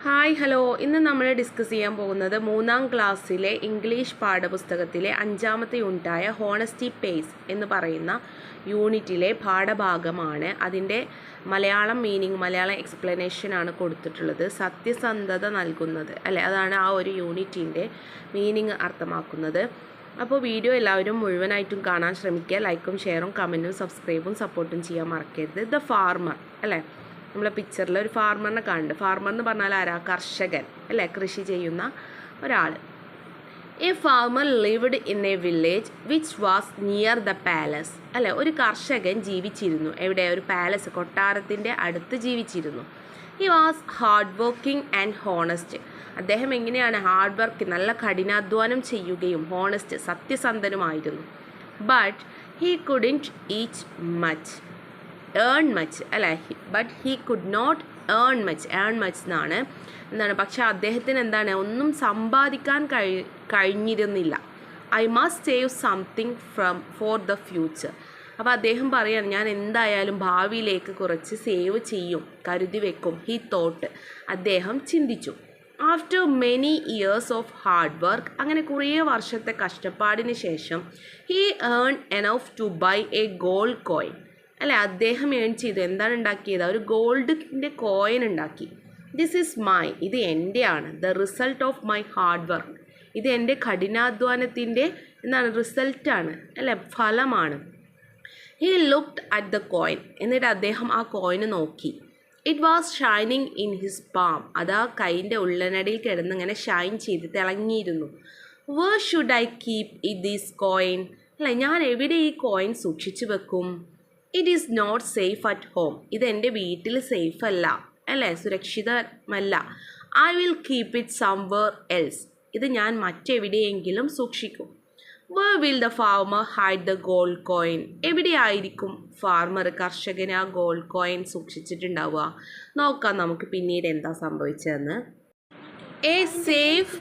Hi hello, ഇന്ന് നമ്മൾ discuss ചെയ്യാൻ പോകുന്നത് 3ാം ക്ലാസ്സിലെ ഇംഗ്ലീഷ് പാഠപുസ്തകത്തിലെ 5ാമത്തെ യൂണിറ്റായ ഹോണസ്റ്റി പേസ് എന്ന് പറയുന്ന യൂണിറ്റിലെ പാഠഭാഗമാണ്. അതിൻ്റെ മലയാളം മീനിങ്, മലയാളം എക്സ്പ്ലനേഷനാണ് കൊടുത്തിട്ടുള്ളത്. സത്യസന്ധത നൽകുന്നത് അല്ലേ, അതാണ് ആ ഒരു യൂണിറ്റിൻ്റെ മീനിങ് അർത്ഥമാക്കുന്നത്. അപ്പോൾ വീഡിയോ എല്ലാവരും മുഴുവനായിട്ടും കാണാൻ ശ്രമിക്കുക. ലൈക്കും ഷെയറും കമൻറ്റും സബ്സ്ക്രൈബും സപ്പോർട്ടും ചെയ്യാൻ മറക്കരുത്. ദ ഫാർമർ അല്ലേ, നമ്മളെ പിക്ചറിൽ ഒരു ഫാർമറിനെ കാണുന്നുണ്ട്. ഫാർമർ എന്ന് പറഞ്ഞാൽ ആരാ? കർഷകൻ അല്ലേ, കൃഷി ചെയ്യുന്ന ഒരാൾ. A farmer lived in A village which was near the palace അല്ലേ, ഒരു കർഷകൻ ജീവിച്ചിരുന്നു. എവിടെ? ഒരു പാലസ്, കൊട്ടാരത്തിൻ്റെ അടുത്ത് ജീവിച്ചിരുന്നു. He was hard working and honest. അദ്ദേഹം എങ്ങനെയാണ്? ഹാർഡ് വർക്ക്, നല്ല കഠിനാധ്വാനം ചെയ്യുകയും ഹോണസ്റ്റ്, സത്യസന്ധനുമായിരുന്നു. But he couldn't eat much, earn much അല്ലേ, but he could not earn much. Earn much എന്താണ് പക്ഷെ അദ്ദേഹത്തിന് എന്താണ്, ഒന്നും സമ്പാദിക്കാൻ കഴിഞ്ഞിരുന്നില്ല. I must save something for the future. അപ്പോൾ അദ്ദേഹം പറയാണ്, ഞാൻ എന്തായാലും ഭാവിയിലേക്ക് കുറച്ച് സേവ് ചെയ്യും, കരുതി വെക്കും. ഹി തോട്ട്, അദ്ദേഹം ചിന്തിച്ചു. After many years of hard work, അങ്ങനെ കുറേ വർഷത്തെ കഷ്ടപ്പാടിന് ശേഷം, he earn enough to buy a gold coin അല്ലേ, അദ്ദേഹം ഏൺ ചെയ്തു. എന്താണ് ഉണ്ടാക്കിയത്? ഒരു ഗോൾഡിൻ്റെ കോയിൻ ഉണ്ടാക്കി. ദിസ് ഈസ് മൈ, ഇത് എൻ്റെയാണ്. The result of my hard work, ഇത് എൻ്റെ കഠിനാധ്വാനത്തിൻ്റെ റിസൾട്ടാണ് അല്ലേ, ഫലമാണ്. He looked at the coin, എന്നിട്ട് അദ്ദേഹം ആ കോയിന് നോക്കി. It was shining in his palm, അത് ആ കൈൻ്റെ ഉള്ളനടിയിൽ കിടന്ന് ഇങ്ങനെ ഷൈൻ ചെയ്ത് തിളങ്ങിയിരുന്നു. Where should I keep this coin അല്ലേ, ഞാൻ എവിടെ ഈ കോയിൻ സൂക്ഷിച്ചു വെക്കും? It is not safe at home, ഇത് എൻ്റെ വീട്ടിൽ സേഫ് അല്ല അല്ലേ, സുരക്ഷിതമല്ല. I will keep it somewhere else, ഇത് ഞാൻ മറ്റെവിടെയെങ്കിലും സൂക്ഷിക്കും. Where will the farmer hide the gold coin, എവിടെയായിരിക്കും ഫാർമർ, കർഷകന്, ആ ഗോൾഡ് കോയിൻ സൂക്ഷിച്ചിട്ടുണ്ടാവുക? നോക്കാം നമുക്ക് പിന്നീട് എന്താ സംഭവിച്ചതെന്ന്. എ സേഫ്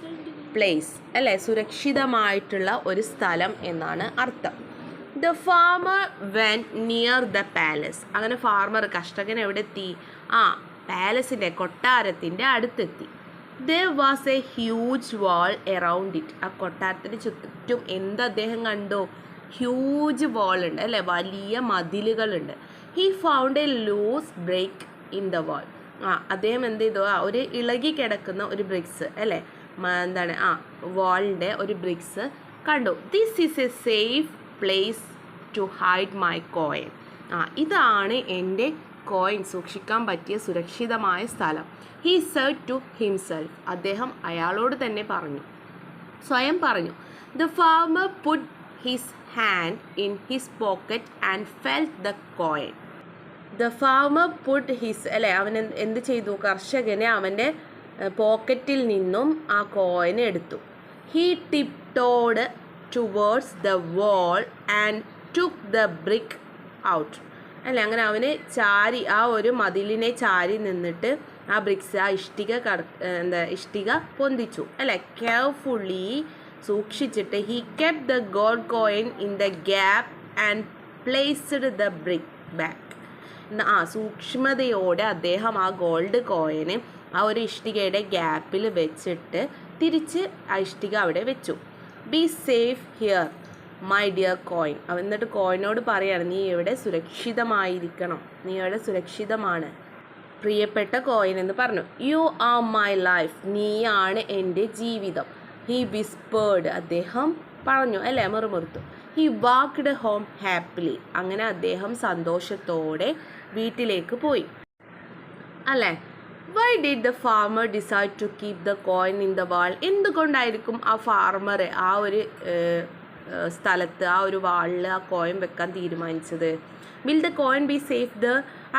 പ്ലേസ് അല്ലേ, സുരക്ഷിതമായിട്ടുള്ള ഒരു സ്ഥലം എന്നാണ് അർത്ഥം. The farmer when near the palace, അങ്ങനെ ഫാർമർ, കർഷകൻ എവിടെ എത്തി? പാലസിൻ്റെ, കൊട്ടാരത്തിൻ്റെ അടുത്തെത്തി. There was A huge wall around it, ആ കൊട്ടാരത്തിന് ചുറ്റും എന്ത് അദ്ദേഹം കണ്ടു? ഹ്യൂജ് വാൾ ഉണ്ട് അല്ലേ, വലിയ മതിലുകളുണ്ട്. He found a loose break in the wall, അദ്ദേഹം എന്ത് ചെയ്തു? ഒരു ഇളകി കിടക്കുന്ന ഒരു ബ്രിക്സ് അല്ലേ, വാളിൻ്റെ ഒരു ബ്രിക്സ് കണ്ടു. This is a safe place to hide my coin, ഇതാണ് എൻ്റെ കോയിൻ സൂക്ഷിക്കാൻ പറ്റിയ സുരക്ഷിതമായ സ്ഥലം. ഹി സെഡ് ടു ഹിംസെൽഫ്, അദ്ദേഹം അയാളോട് തന്നെ പറഞ്ഞു, സ്വയം പറഞ്ഞു. The farmer puttu his hand in his pocket and felt the coin. The farmer puttu his അല്ലേ, അവൻ എന്ത് ചെയ്തു? കർഷകനെ അവൻ്റെ പോക്കറ്റിൽ നിന്നും ആ കോയിൻ എടുത്തു. He tiptoed towards the wall and took the brick out അല്ലേ, അങ്ങനെ അവന് ചാരി, ആ ഒരു മതിലിനെ ചാരി നിന്നിട്ട് ആ ബ്രിക്സ്, ആ ഇഷ്ടിക പൊന്തിച്ചു അല്ലേ, കെയർഫുള്ളി സൂക്ഷിച്ചിട്ട്. He kept the gold coin in the gap and placed the brick back. സൂക്ഷ്മതയോടെ അദ്ദേഹം ആ ഗോൾഡ് കോയിന് ആ ഒരു ഇഷ്ടികയുടെ ഗ്യാപ്പിൽ വെച്ചിട്ട് തിരിച്ച് ആ ഇഷ്ടിക അവിടെ വെച്ചു. Be safe here my dear coin, എന്നിട്ട് കോയിനോട് പറയാണ്, നീ ഇവിടെ സുരക്ഷിതമായിരിക്കണം, നീ ഇവിടെ സുരക്ഷിതമാണ് പ്രിയപ്പെട്ട കോയിൻ എന്ന് പറഞ്ഞു. യു ആർ മൈ ലൈഫ്, നീയാണ് എൻ്റെ ജീവിതം. ഹി വിസ്പേർഡ്, അദ്ദേഹം പറഞ്ഞു അല്ലേ, മുറുമുറുത്തു. ഹി വാക്ക്ഡ് ഹോം ഹാപ്പിലി, അങ്ങനെ അദ്ദേഹം സന്തോഷത്തോടെ വീട്ടിലേക്ക് പോയി അല്ലേ. Why did the farmer decide to keep the coin in the wall, എന്തുകൊണ്ടായിരിക്കും ആ ഫാർമർ ആ ഒരു സ്ഥലത്ത്, ആ ഒരു വാളിൽ ആ കോയിൻ വെക്കാൻ തീരുമാനിച്ചത്? Will the coin be safe the,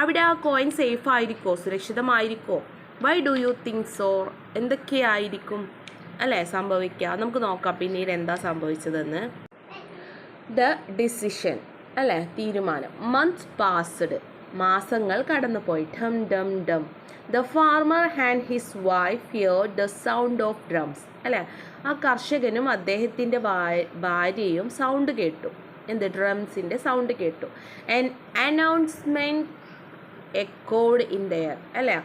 അവിടെ ആ കോയിൻ സേഫ് ആയിരിക്കോ, സുരക്ഷിതമായിരിക്കോ? Why do you think so, എന്തൊക്കെയായിരിക്കും അല്ലേ സംഭവിക്കുക? നമുക്ക് നോക്കാം പിന്നീട് എന്താ സംഭവിച്ചതെന്ന്. ദ ഡിസിഷൻ അല്ലേ, തീരുമാനം. മന്ത്സ് പാസ്ഡ്, മാസങ്ങൾ കടന്നുപോയി. Dum dum dum. The farmer and his wife heard the sound of drums അല്ലേ, ആ കർഷകനും അദ്ദേഹത്തിൻ്റെ ഭാര്യയും സൗണ്ട് കേട്ടു. എന്ത്? ഡ്രംസിൻ്റെ സൗണ്ട് കേട്ടു. An announcement echoed in the air അല്ലേ,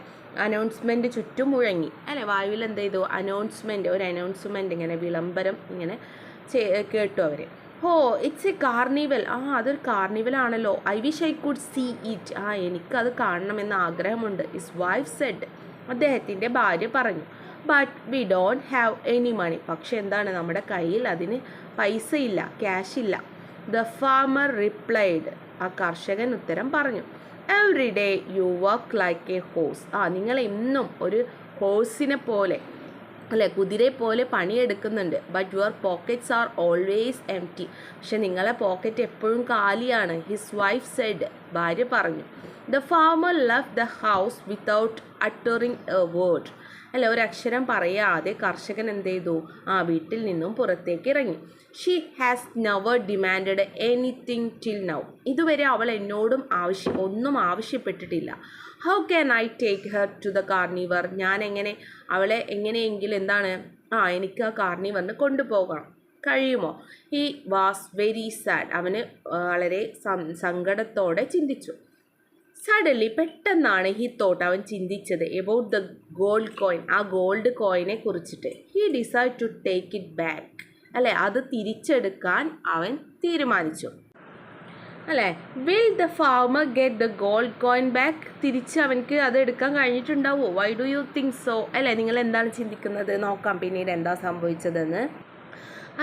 അനൗൺസ്മെൻറ്റ് ചുറ്റും മുഴങ്ങി അല്ലേ, വായുവിൽ എന്ത് ചെയ്തു, ഒരു അനൗൺസ്മെൻറ്റ് ഇങ്ങനെ വിളംബരം ഇങ്ങനെ കേട്ടു അവർ. ഓ ഇറ്റ്സ് എ കാർണിവൽ, അതൊരു കാർണിവലാണല്ലോ. I wish I could see it, എനിക്കത് കാണണമെന്ന് ആഗ്രഹമുണ്ട്. ഹിസ് വൈഫ് സെഡ്, അദ്ദേഹത്തിൻ്റെ ഭാര്യ പറഞ്ഞു. But we don't have any money, പക്ഷെ എന്താണ്, നമ്മുടെ കയ്യിൽ അതിന് പൈസ ഇല്ല, ക്യാഷ് ഇല്ല. ദ ഫാർമർ റിപ്ലൈഡ്, ആ കർഷകൻ ഉത്തരം പറഞ്ഞു. Every day you work like a horse, നിങ്ങൾ എന്നും ഒരു ഹോഴ്സിനെ പോലെ അല്ലെ, കുതിരയെ പോലെ പണിയെടുക്കുന്നുണ്ട്. But your pockets are always empty, പക്ഷെ നിങ്ങളെ പോക്കറ്റ് എപ്പോഴും കാലിയാണ്. ഹിസ് വൈഫ് സെഡ്, ഭാര്യ പറഞ്ഞു. The farmer left the house without uttering A word, അല്ല ഒരക്ഷരം പറയാതെ കർഷകൻ എന്ത് ചെയ്തു, വീട്ടിൽ നിന്നും പുറത്തേക്ക് ഇറങ്ങി. She has never demanded anything till now, ഇതുവരെ അവൾ എന്നോടും ഒന്നും ആവശ്യപ്പെട്ടിട്ടില്ല. How can I take her to the carnival, ഞാൻ അവളെ എങ്ങനെയെങ്കിലും എനിക്ക് ആ കാർണിവറിന് കൊണ്ടുപോകാൻ കഴിയുമോ? ഹി വാസ് വെരി സാഡ്, അവന് വളരെ സങ്കടത്തോടെ ചിന്തിച്ചു. സഡൻലി പെട്ടെന്നാണ് ഹി തോട്ട്, അവൻ ചിന്തിച്ചത് എബൌട്ട് ദ ഗോൾഡ് കോയിൻ, ആ ഗോൾഡ് കോയിനെ കുറിച്ചിട്ട്. He decide to take it back, അല്ലേ അത് തിരിച്ചെടുക്കാൻ അവൻ തീരുമാനിച്ചു. അല്ലേ, will the farmer get the gold coin back, തിരിച്ച് അവൻക്ക് അത് എടുക്കാൻ കഴിഞ്ഞിട്ടുണ്ടാവുമോ? Why do you think so, അല്ലേ നിങ്ങൾ എന്താണ് ചിന്തിക്കുന്നത്? നോക്കാം പിന്നീട് എന്താ സംഭവിച്ചതെന്ന്.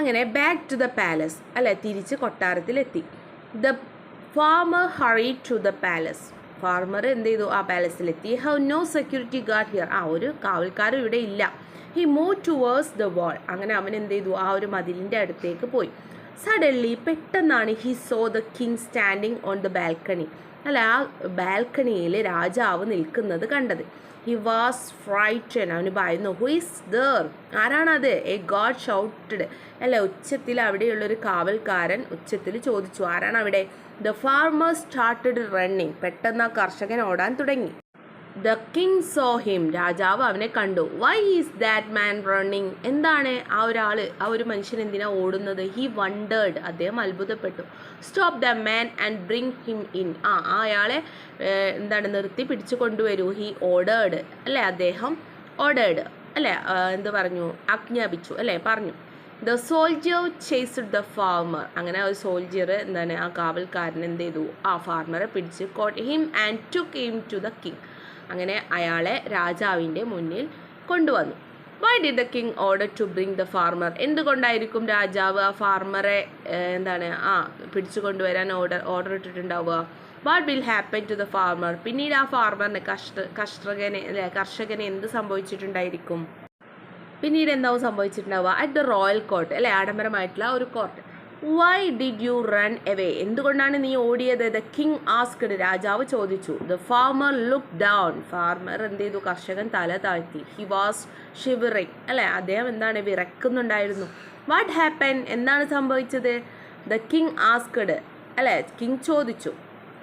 അങ്ങനെ ബാക്ക് ടു ദ പാലസ്, അല്ലേ തിരിച്ച് കൊട്ടാരത്തിലെത്തി. The farmer hurry to the palace, farmer എന്ത് ചെയ്തു, ആ പാലസിലെത്തി. Have no security guard here, ഒരു കാവൽക്കാരും ഇവിടെ ഇല്ല. He move towards the wall, അങ്ങനെ അവൻ എന്ത് ചെയ്തു, ആ ഒരു മതിലിൻ്റെ അടുത്തേക്ക് പോയി. സഡൻലി പെട്ടെന്നാണ് he so the king standing on the balcony, അല്ല ആ ബാൽക്കണിയിൽ രാജാവ് നിൽക്കുന്നത് കണ്ടത്. ഹി വാസ് ഫ്രൈറ്റൻ, അവന് ഭയന്നു. ഹു ഈസ് ദർ, ആരാണത്? എ ഗാർഡ് ഷൗട്ടഡ്, അല്ല ഉച്ചത്തിൽ അവിടെയുള്ളൊരു കാവൽക്കാരൻ ഉച്ചത്തിൽ ചോദിച്ചു, ആരാണ് അവിടെ? ദ ഫാർമർ സ്റ്റാർട്ടഡ് റണ്ണിങ്, പെട്ടെന്ന് ആ കർഷകൻ ഓടാൻ തുടങ്ങി. ദ കിങ് സോ ഹിം, രാജാവ് അവനെ കണ്ടു. Why is that man running, എന്താണ് ആ ഒരു മനുഷ്യൻ എന്തിനാ ഓടുന്നത്? ഹി വണ്ടേർഡ്, അദ്ദേഹം അത്ഭുതപ്പെട്ടു. Stop the man and bring him in, അയാളെ നിർത്തി പിടിച്ചു കൊണ്ടുവരൂ. ഹി ഓർഡേർഡ്, അല്ലേ അദ്ദേഹം ഓർഡേർഡ്, അല്ലേ എന്ത് പറഞ്ഞു, ആജ്ഞാപിച്ചു, അല്ലേ പറഞ്ഞു. The soldier chased the farmer, അങ്ങനെ ഒരു സോൾജിയർ ആ കാവൽക്കാരൻ എന്ത് ചെയ്തു, ആ ഫാർമറെ പിടിച്ച് caught him and took him to the king, അങ്ങനെ അയാളെ രാജാവിൻ്റെ മുന്നിൽ കൊണ്ടുവന്നു. Why did the king order to bring the farmer, എന്തുകൊണ്ടായിരിക്കും രാജാവ് ആ ഫാർമറെ പിടിച്ചു കൊണ്ടുവരാൻ ഓർഡർ ഇട്ടിട്ടുണ്ടാവുക? What will happen to the farmer, പിന്നീട് ആ ഫാർമറിന് കർഷകനെ എന്ത് സംഭവിച്ചിട്ടുണ്ടായിരിക്കും? പിന്നീട് എന്താവും സംഭവിച്ചിട്ടുണ്ടാവുക? അറ്റ് ദ റോയൽ കോർട്ട്, അല്ലേ ആഡംബരമായിട്ടുള്ള ഒരു court. Why did you run away, എന്തുകൊണ്ടാണ് നീ ഓടിയത്? ദ കിങ് ആസ്ക്ഡ്, രാജാവ് ചോദിച്ചു. The farmer look down, farmer എന്ത് ചെയ്തു, കർഷകൻ തല താഴ്ത്തി. ഹി വാസ് ഷിവറിങ്, അല്ലേ അദ്ദേഹം വിറക്കുന്നുണ്ടായിരുന്നു. വാട്ട് ഹാപ്പൻ, എന്താണ് സംഭവിച്ചത്? ദ കിങ് ആസ്ക്ഡ്, അല്ലേ കിങ് ചോദിച്ചു,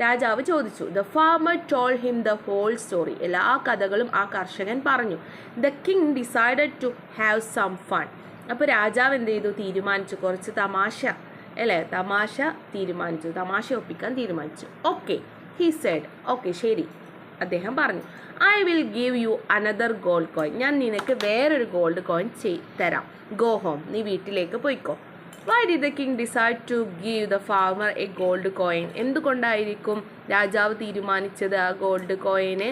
രാജാവ് ചോദിച്ചു. The farmer told him the whole story, എല്ലാ കഥകളും ആ കർഷകൻ പറഞ്ഞു. The king decided to have some fun, അപ്പോൾ രാജാവ് എന്ത് ചെയ്തു, തീരുമാനിച്ചു കുറച്ച് തമാശ ഒപ്പിക്കാൻ തീരുമാനിച്ചു. ഓക്കെ ഹി സെഡ്, ഓക്കെ ശരി അദ്ദേഹം പറഞ്ഞു. I will give you another gold coin, ഞാൻ നിനക്ക് വേറൊരു ഗോൾഡ് കോയിൻ തരാം. ഗോ ഹോം, നീ വീട്ടിലേക്ക് പോയിക്കോ. Why did the king decide to give the farmer a gold coin, എന്തുകൊണ്ടായിരിക്കും രാജാവ് തീരുമാനിച്ചത് ആ ഗോൾഡ് കോയിന്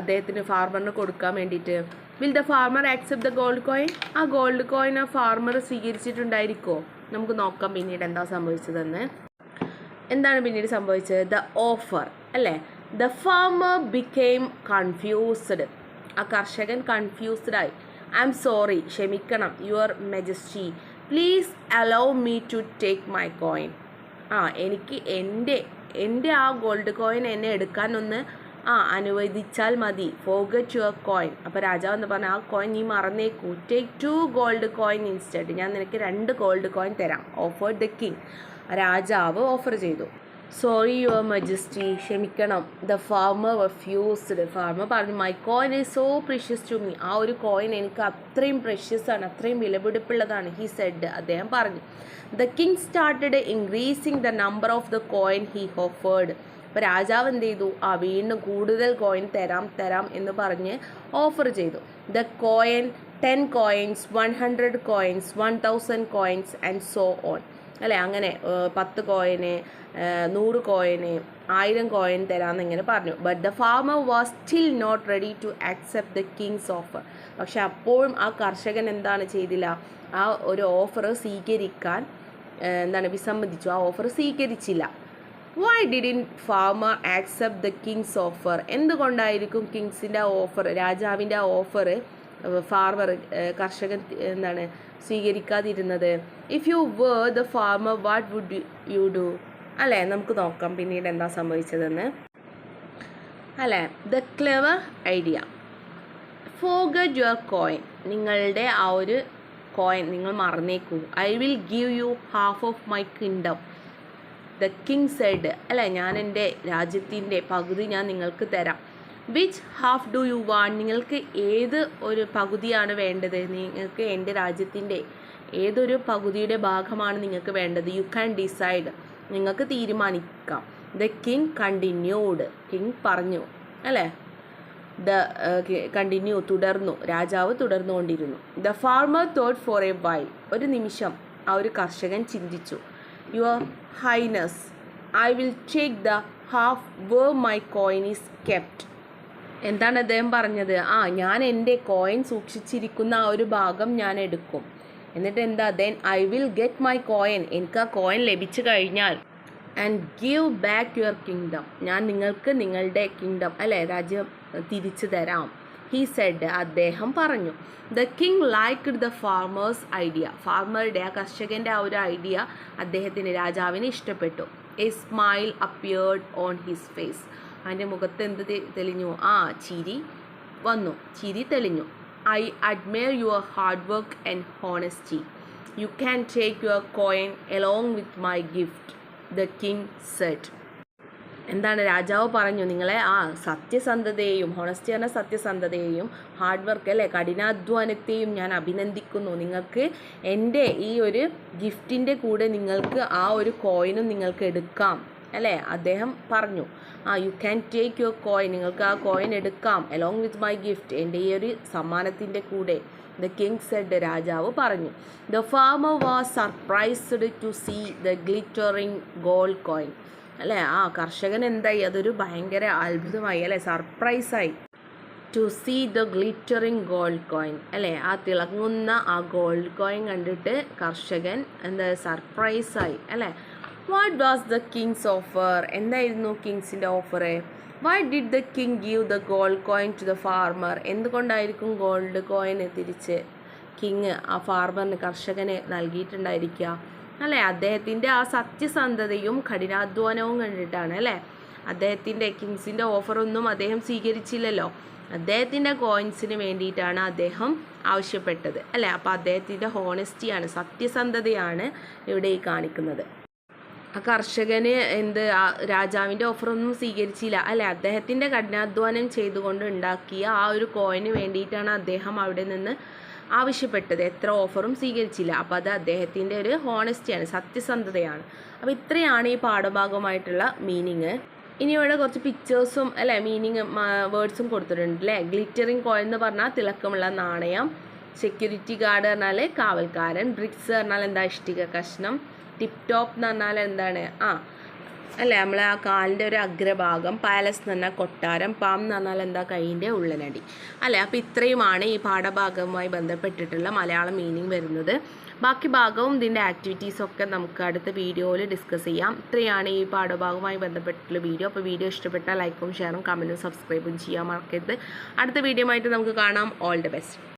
അദ്ദേഹത്തിന് ഫാർമറിന് കൊടുക്കാൻ വേണ്ടിയിട്ട്? Will the farmer accept the gold coin, ആ ഗോൾഡ് കോയിൻ ആ ഫാർമർ സ്വീകരിച്ചിട്ടുണ്ടായിരിക്കുമോ? നമുക്ക് നോക്കാം പിന്നീട് എന്താ സംഭവിച്ചതെന്ന്. എന്താണ് പിന്നീട് സംഭവിച്ചത്? ദ ഓഫർ, അല്ലേ ദ ഫാർമർ ബിക്കെയിം കൺഫ്യൂസ്ഡ്, ആ കർഷകൻ കൺഫ്യൂസ്ഡായി. ഐ എം സോറി, ക്ഷമിക്കണം. Your majesty please allow me to take my coin, എനിക്ക് എൻ്റെ ആ ഗോൾഡ് കോയിൻ എന്നെ എടുക്കാനൊന്ന് അനുവദിച്ചാൽ മതി. ഫോർഗെറ്റ് യുവർ കോയിൻ, അപ്പോൾ രാജാവ് എന്ന് പറഞ്ഞാൽ ആ കോയിൻ നീ മറന്നേക്കൂ. ടേക്ക് 2 ഗോൾഡ് കോയിൻ ഇൻസ്റ്റെഡ്, ഞാൻ നിനക്ക് 2 ഗോൾഡ് കോയിൻ തരാം. ഓഫേർഡ് ദ കിങ്, രാജാവ് ഓഫർ ചെയ്തു. സോറി യുവർ മജസ്റ്റി, ക്ഷമിക്കണം. ദ ഫാർമർ റെഫ്യൂസ്ഡ്, ഫാർമർ പറഞ്ഞു. My coin is so precious to me, ആ ഒരു കോയിൻ എനിക്ക് അത്രയും പ്രഷ്യസ് ആണ്, അത്രയും വിലപിടിപ്പുള്ളതാണ്. ഹി സെഡ്, അദ്ദേഹം പറഞ്ഞു. The king started increasing the number of the coin he offered, അപ്പോൾ രാജാവ് എന്ത് ചെയ്തു? വീണ്ടും കൂടുതൽ കോയിൻ തരാം എന്ന് പറഞ്ഞ് ഓഫർ ചെയ്തു. The coin 10 coins, 100 coins, 1000 coins and so on. അല്ലേ, അങ്ങനെ 10 കോയിന്, 100 കോയിന്, 1000 കോയിൻ തരാമെന്ന് ഇങ്ങനെ പറഞ്ഞു. But the farmer was still not ready to accept the king's offer. പക്ഷെ അപ്പോഴും ആ കർഷകൻ എന്താണ് ചെയ്തില്ല? ആ ഒരു ഓഫർ സ്വീകരിക്കാൻ വിസമ്മതിച്ചു. ആ ഓഫർ സ്വീകരിച്ചില്ല. Why didn't farmer accept the king's offer? എന്തുകൊണ്ടായിരിക്കും കിങ്സിൻ്റെ ഓഫർ, രാജാവിൻ്റെ ആ ഓഫർ ഫാർമർ കർഷകൻ സ്വീകരിക്കാതിരുന്നത്? If you were the farmer what would you do? അല്ലേ, നമുക്ക് നോക്കാം പിന്നീട് എന്താ സംഭവിച്ചതെന്ന്. അല്ലേ, the clever idea. Forget your coin. നിങ്ങളുടെ ആ ഒരു കോയിൻ നിങ്ങൾ മറന്നേക്കൂ. I will give you half of my kingdom. The king said. അല്ലേ, ഞാൻ എൻ്റെ രാജ്യത്തിൻ്റെ പകുതി ഞാൻ നിങ്ങൾക്ക് തരാം. Which half do you want? നിങ്ങൾക്ക് ഏത് ഒരു പകുതിയാണ് വേണ്ടത്? നിങ്ങൾക്ക് എൻ്റെ രാജ്യത്തിൻ്റെ ഏതൊരു പകുതിയുടെ ഭാഗമാണ് നിങ്ങൾക്ക് വേണ്ടത്? You can decide. നിങ്ങൾക്ക് തീരുമാനിക്കാം. The king continued. കിങ് പറഞ്ഞു. അല്ലേ, കണ്ടിന്യൂ തുടർന്നു. രാജാവ് തുടർന്നുകൊണ്ടിരുന്നു. The farmer thought for a while. ഒരു നിമിഷം ആ ഒരു കർഷകൻ ചിന്തിച്ചു. Your highness, I will take the half where my coin is kept. എന്താണ് അദ്ദേഹം പറഞ്ഞത്? ഞാൻ എൻ്റെ കോയിൻ സൂക്ഷിച്ചിരിക്കുന്ന ആ ഒരു ഭാഗം ഞാൻ എടുക്കും. എന്നിട്ട് എന്താ? Then I will get my coin. എനിക്ക് ആ കോയിൻ ലഭിച്ചു കഴിഞ്ഞാൽ and give back your kingdom. ഞാൻ നിങ്ങൾക്ക് നിങ്ങളുടെ കിങ്ഡം, അല്ലേ, രാജ്യം തിരിച്ചു തരാം. He said. അദ്ദേഹം പറഞ്ഞു. The king liked the farmer's idea. ഫാർമറുടെ ആ കർഷകൻ്റെ ആ ഒരു ഐഡിയ രാജാവിന് ഇഷ്ടപ്പെട്ടു. A smile appeared on his face. അതിൻ്റെ മുഖത്ത് എന്ത് തെളിഞ്ഞു? ചിരി വന്നു, ചിരി തെളിഞ്ഞു. I admire your hard work and honesty. You can take your coin along with my gift, the king said. രാജാവ് പറഞ്ഞു, നിങ്ങളെ സത്യസന്ധതയെയും, ഹോണസ്റ്റി പറഞ്ഞ സത്യസന്ധതയെയും, ഹാർഡ് വർക്ക്, അല്ലേ, കഠിനാധ്വാനത്തെയും ഞാൻ അഭിനന്ദിക്കുന്നു. നിങ്ങൾക്ക് എൻ്റെ ഈ ഒരു ഗിഫ്റ്റിൻ്റെ കൂടെ നിങ്ങൾക്ക് ആ ഒരു കോയിനും നിങ്ങൾക്ക് എടുക്കാം. അല്ലേ, അദ്ദേഹം പറഞ്ഞു. U can take your coin. നിങ്ങൾക്ക് ആ കോയിൻ എടുക്കാം. എലോങ് വിത്ത് മൈ ഗിഫ്റ്റ്, എൻ്റെ ഈ ഒരു സമ്മാനത്തിൻ്റെ കൂടെ. The king said. രാജാവ് പറഞ്ഞു. The farmer was surprised to see the glittering gold coin. അല്ലേ, കർഷകൻ എന്തായി? അതൊരു ഭയങ്കര അത്ഭുതമായി, അല്ലേ, സർപ്രൈസായി. To see the glittering gold coin. അല്ലേ, തിളങ്ങുന്ന ആ ഗോൾഡ് കോയിൻ കണ്ടിട്ട് കർഷകൻ സർപ്രൈസായി. അല്ലേ, what was the king's offer? എന്തായിരുന്നു കിങ്സിൻ്റെ offer? Why did the king give the gold coin to the farmer? എന്തുകൊണ്ടായിരിക്കും ഗോൾഡ് കോയിന് തിരിച്ച് കിങ് ആ ഫാർമറിന്, കർഷകന് നൽകിയിട്ടുണ്ടായിരിക്കുക? അല്ലേ, അദ്ദേഹത്തിൻ്റെ ആ സത്യസന്ധതയും കഠിനാധ്വാനവും കണ്ടിട്ടാണ്. അല്ലേ, അദ്ദേഹത്തിൻ്റെ കിങ്സിൻ്റെ ഓഫറൊന്നും അദ്ദേഹം സ്വീകരിച്ചില്ലല്ലോ. അദ്ദേഹത്തിൻ്റെ കോയിൻസിന് വേണ്ടിയിട്ടാണ് അദ്ദേഹം ആവശ്യപ്പെട്ടത്. അല്ലേ, അപ്പോൾ അദ്ദേഹത്തിൻ്റെ ഹോണസ്റ്റിയാണ്, സത്യസന്ധതയാണ് ഇവിടെ ഈ കാണിക്കുന്നത്. ആ കർഷകന് രാജാവിൻ്റെ ഓഫറൊന്നും സ്വീകരിച്ചില്ല. അല്ലേ, അദ്ദേഹത്തിൻ്റെ കഠിനാധ്വാനം ചെയ്തുകൊണ്ട് ഉണ്ടാക്കിയ ആ ഒരു കോയിന് വേണ്ടിയിട്ടാണ് അദ്ദേഹം അവിടെ നിന്ന് ആവശ്യപ്പെട്ടത്. എത്ര ഓഫറും സ്വീകരിച്ചില്ല. അപ്പോൾ അത് അദ്ദേഹത്തിൻ്റെ ഒരു ഹോണസ്റ്റിയാണ്, സത്യസന്ധതയാണ്. അപ്പോൾ ഇത്രയാണ് ഈ പാഠഭാഗമായിട്ടുള്ള മീനിങ്. ഇനി ഇവിടെ കുറച്ച് പിക്ചേഴ്സും, അല്ലേ, മീനിങ് വേർഡ്സും കൊടുത്തിട്ടുണ്ട്. അല്ലേ, ഗ്ലിറ്ററിങ് കോയിൻ എന്ന് പറഞ്ഞാൽ തിളക്കമുള്ള നാണയം. സെക്യൂരിറ്റി ഗാർഡ് പറഞ്ഞാൽ കാവൽക്കാരൻ. ബ്രിക്സ് പറഞ്ഞാൽ ഇഷ്ടിക കഷ്ണം. ടിപ്പ് ടോപ്പ് എന്ന് പറഞ്ഞാൽ അല്ലേ, നമ്മൾ ആ കാലിൻ്റെ ഒരു അഗ്രഭാഗം. പാലസ് എന്ന് പറഞ്ഞാൽ കൊട്ടാരം. പാം എന്ന് പറഞ്ഞാൽ കൈയിൻ്റെ ഉള്ളനടി. അല്ലേ, അപ്പോൾ ഇത്രയുമാണ് ഈ പാഠഭാഗവുമായി ബന്ധപ്പെട്ടിട്ടുള്ള മലയാളം മീനിങ് വരുന്നത്. ബാക്കി ഭാഗവും ഇതിൻ്റെ ആക്ടിവിറ്റീസൊക്കെ നമുക്ക് അടുത്ത വീഡിയോയിൽ ഡിസ്കസ് ചെയ്യാം. ഇത്രയാണ് ഈ പാഠഭാഗവുമായി ബന്ധപ്പെട്ടിട്ടുള്ള വീഡിയോ. അപ്പോൾ വീഡിയോ ഇഷ്ടപ്പെട്ടാൽ ലൈക്കും ഷെയറും കമൻറ്റും സബ്സ്ക്രൈബും ചെയ്യാൻ മറക്കരുത്. അടുത്ത വീഡിയോ ആയിട്ട് നമുക്ക് കാണാം. All the best.